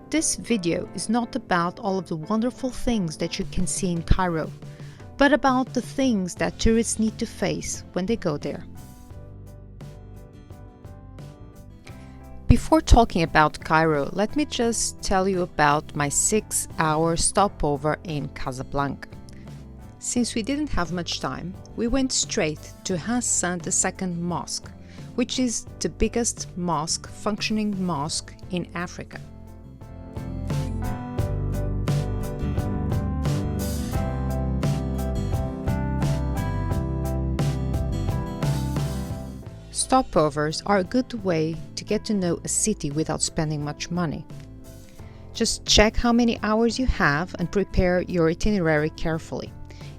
This video is not about all of the wonderful things that you can see in Cairo, but about the things that tourists need to face when they go there. Before talking about Cairo, let me just tell you about my 6-hour stopover in Casablanca. Since we didn't have much time, we went straight to Hassan II Mosque, which is the biggest functioning mosque in Africa. Stopovers are a good way to get to know a city without spending much money. Just check how many hours you have and prepare your itinerary carefully.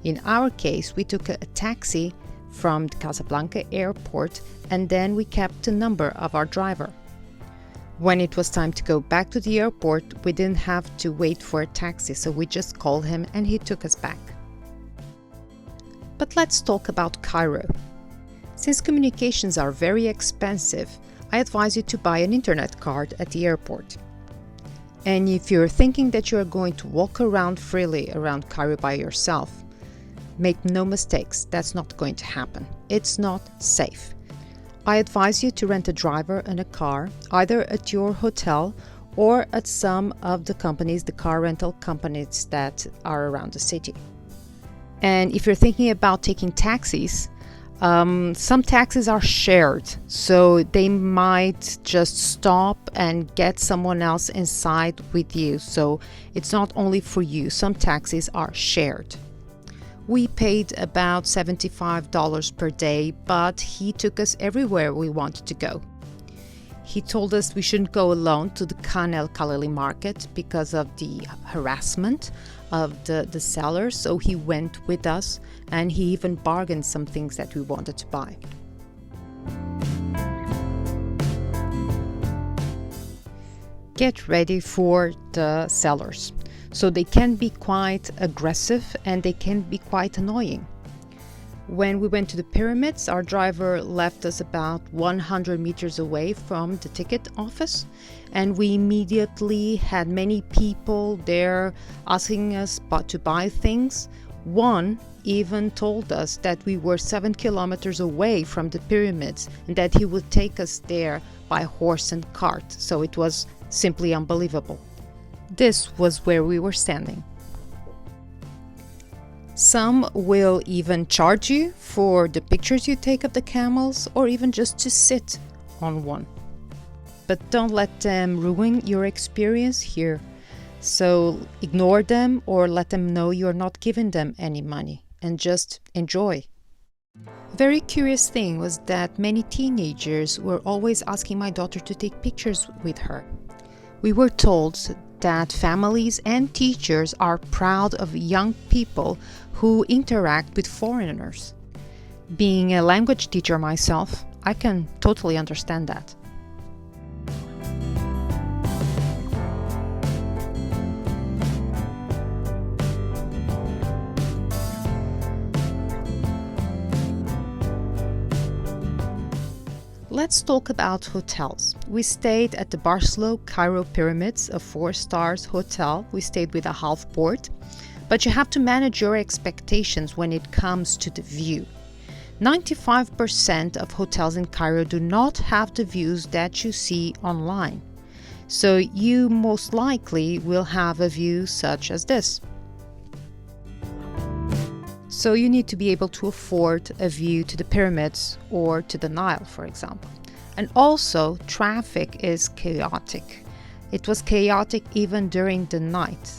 In our case, we took a taxi from the Casablanca airport and then we kept the number of our driver. When it was time to go back to the airport, we didn't have to wait for a taxi, so we just called him and he took us back. But let's talk about Cairo. Since communications are very expensive, I advise you to buy an internet card at the airport. And if you're thinking that you are going to walk around freely around Cairo by yourself, make no mistakes, that's not going to happen. It's not safe. I advise you to rent a driver and a car, either at your hotel or at some of the car rental companies that are around the city. And if you're thinking about taking taxis, some taxis are shared, so they might just stop and get someone else inside with you. So it's not only for you, some taxis are shared. We paid about $75 per day, but he took us everywhere we wanted to go. He told us we shouldn't go alone to the el-khalili market because of the harassment of the sellers, so he went with us and he even bargained some things that we wanted to buy. Get ready for the sellers. So they can be quite aggressive and they can be quite annoying. When we went to the pyramids, our driver left us about 100 meters away from the ticket office, and we immediately had many people there asking us to buy things. One even told us that we were 7 kilometers away from the pyramids and that he would take us there by horse and cart. So it was simply unbelievable. This was where we were standing. Some will even charge you for the pictures you take of the camels or even just to sit on one. But don't let them ruin your experience here. So ignore them or let them know you're not giving them any money and just enjoy. A very curious thing was that many teenagers were always asking my daughter to take pictures with her. We were told that families and teachers are proud of young people who interact with foreigners. Being a language teacher myself, I can totally understand that. Let's talk about hotels. We stayed at the Barcelona Cairo Pyramids, a 4-star hotel. We stayed with a half board, but you have to manage your expectations when it comes to the view. 95% of hotels in Cairo do not have the views that you see online. So you most likely will have a view such as this. So you need to be able to afford a view to the pyramids or to the Nile, for example. And also, traffic is chaotic. It was chaotic even during the night.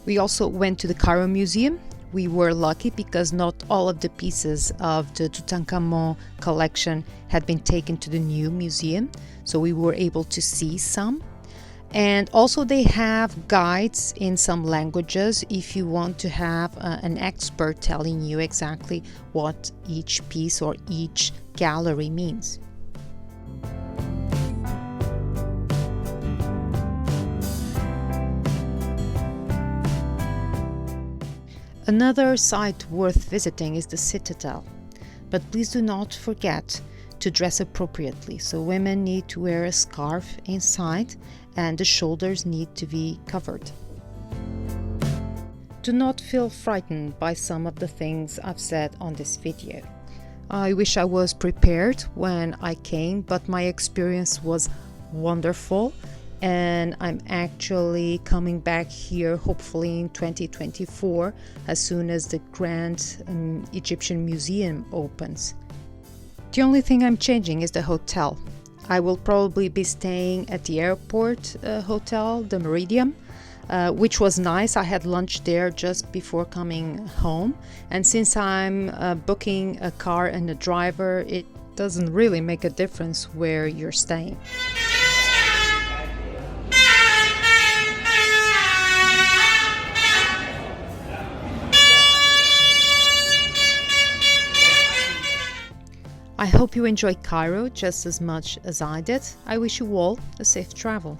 We also went to the Cairo Museum. We were lucky because not all of the pieces of the Tutankhamun collection had been taken to the new museum, so we were able to see some. And also they have guides in some languages if you want to have an expert telling you exactly what each piece or each gallery means. Another site worth visiting is the Citadel. But please do not forget to dress appropriately. So women need to wear a scarf inside and the shoulders need to be covered. Do not feel frightened by some of the things I've said on this video. I wish I was prepared when I came, but my experience was wonderful, and I'm actually coming back here hopefully in 2024 as soon as the Grand Egyptian Museum opens. The only thing I'm changing is the hotel. I will probably be staying at the airport hotel, the Meridian, which was nice. I had lunch there just before coming home, and since I'm booking a car and a driver, it doesn't really make a difference where you're staying. I hope you enjoyed Cairo just as much as I did. I wish you all a safe travel.